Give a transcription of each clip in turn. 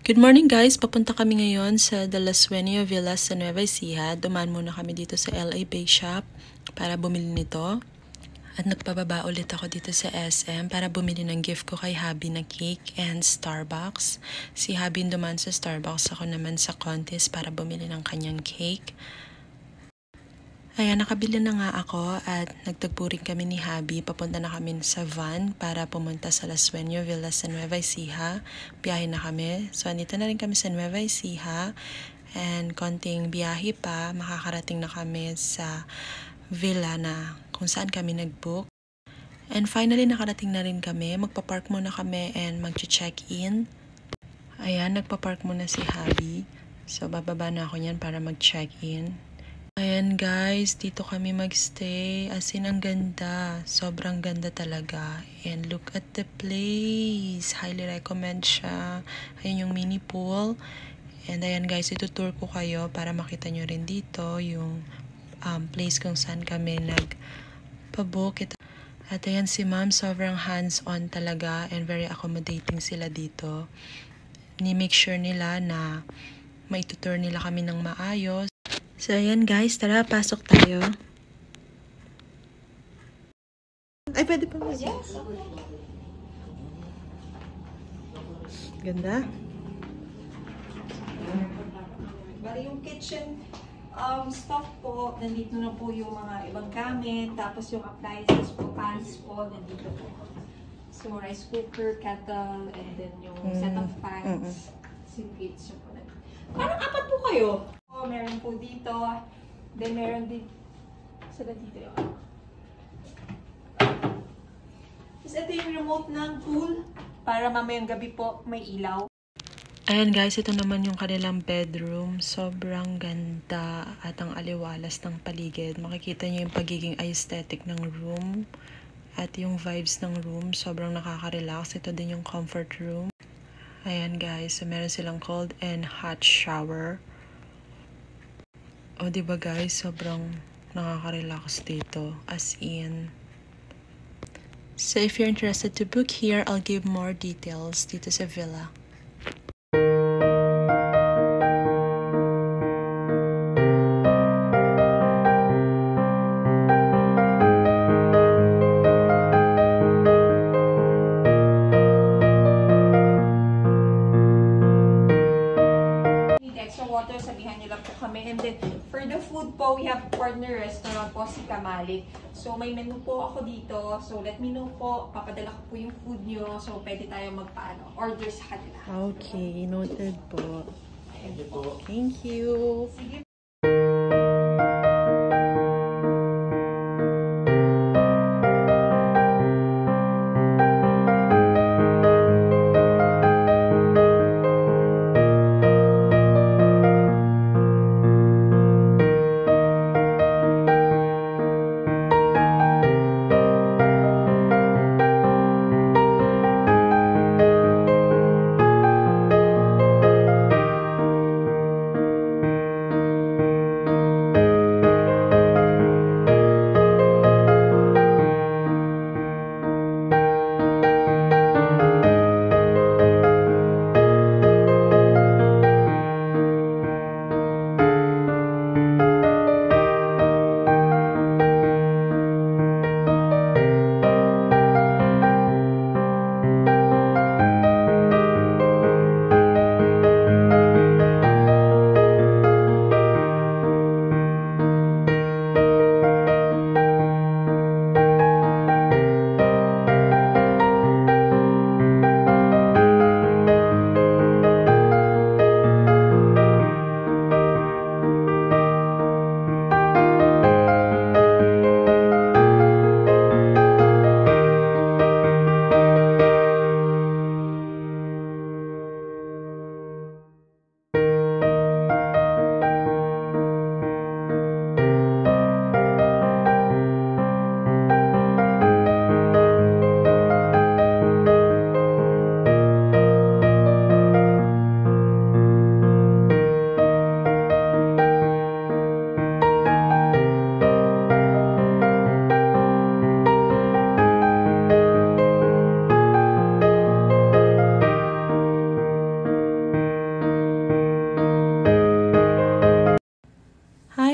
Good morning guys! Papunta kami ngayon sa De La Sueño Villas sa Nueva Ecija. Dumaan muna kami dito sa LA Bake Shop para bumili nito. At nagpababa ulit ako dito sa SM para bumili ng gift ko kay Habi na cake and Starbucks. Si Habi dumaan sa Starbucks, ako naman sa Contest para bumili ng kanyang cake. Ayan, nakabili na nga ako at nagtagpo rin kami ni Habi. Papunta na kami sa van para pumunta sa La Sueño Villas sa Nueva Ecija. Biyahe na kami. So, andito na rin kami sa Nueva Ecija. And konting biyahe pa, makakarating na kami sa villa na kung saan kami nag-book. And finally, nakarating na rin kami. Magpa-park muna kami and mag-check-in. Ayan, nagpa-park muna si Habi. So, bababa na ako niyan para mag-check-in. Ayan guys, dito kami magstay. As in, ang ganda. Sobrang ganda talaga. And look at the place. Highly recommend siya. Ayan yung mini pool. And ayan guys, itutour ko kayo para makita nyo rin dito yung place kung saan kami nagpabook. At ayan si ma'am, sobrang hands-on talaga and very accommodating sila dito. Ni-make sure nila na maitutour nila kami ng maayos. So, ayan guys, tara, pasok tayo. Ay, pwede pa mo. Yes. Ganda. Bali yung kitchen stuff po, nandito na po yung mga ibang gamit, tapos yung appliances po, pans po, nandito po. So, rice cooker, kettle, and then yung set of pans, singates po. Parang apat po kayo. Meron po dito, then meron din sila dito yun. Tapos ito yung remote ng pool para mamayang gabi po may ilaw. Ayan guys, ito naman yung kanilang bedroom. Sobrang ganda at ang aliwalas ng paligid. Makikita nyo yung pagiging aesthetic ng room at yung vibes ng room. Sobrang nakaka-relax. Ito din yung comfort room. Ayan guys, so meron silang cold and hot shower. O diba guys, sobrang nakaka-relax dito. As in. So if you're interested to book here, I'll give more details dito sa villa. Water, sabihan nyo lang po kami. And then, for the food po, we have partner restaurant po, si Kamalik. So, may menu po ako dito. So, let me know po. Papadala ko po yung food nyo. So, pwede tayo order sa kanila. Okay, noted po. Thank you. Sige.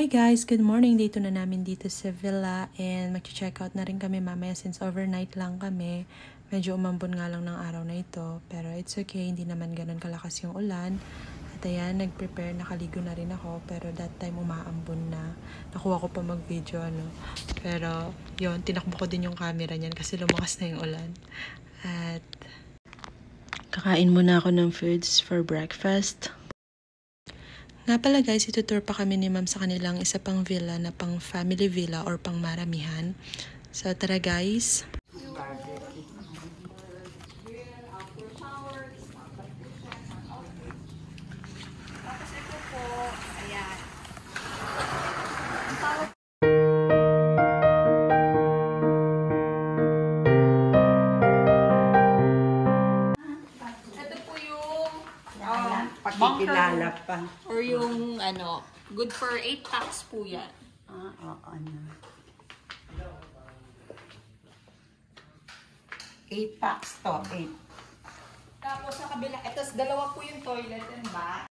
Hi guys! Good morning! Dito na namin dito sa villa and mag-check out na rin kami mamaya since overnight lang kami. Medyo umambon nga lang ng araw na ito pero it's okay, hindi naman ganun kalakas yung ulan. At ayan, nag-prepare, nakaligo na rin ako pero that time umaambon na. Nakuha ko pa mag-video Pero yun, tinakbo ko din yung camera niyan kasi lumakas na yung ulan. At kakain muna ako ng foods for breakfast. Nga pala guys, itutour pa kami ni ma'am sa kanilang isa pang villa na pang family villa or pang maramihan. So tara guys. Tapos ito po, ayan. Ito po yung Pakikilala pa. or yung good for 8 packs po yan. Oo na. 8 packs to, 8. Tapos sa kabila, ito dalawa po yung toilet and bath.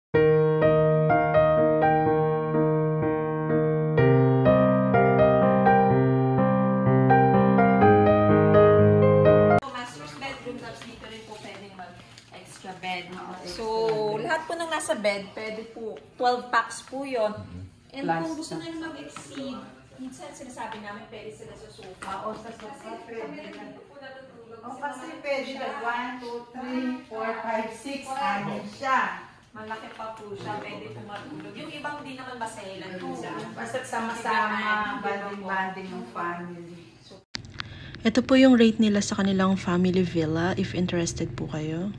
Master's bedroom, tapos dito rin po pwedeng mag-extra bed. So, lahat po ng nasa bed, pwede po, 12 packs po yun. And Plus kung gusto nyo mag-exceed, minsan sinasabi namin pwede sila sa sofa. Oo, sa sofa pwede na. Dito po natutulog. O kasi pwede na 1, 2, 3, 4, 5, 6, anin siya. Malaki pa po siya, pwede po matulog. Yung ibang di naman baselan po siya. Basta sama-sama, banding-banding yung family. Ito po yung rate nila sa kanilang family villa if interested po kayo.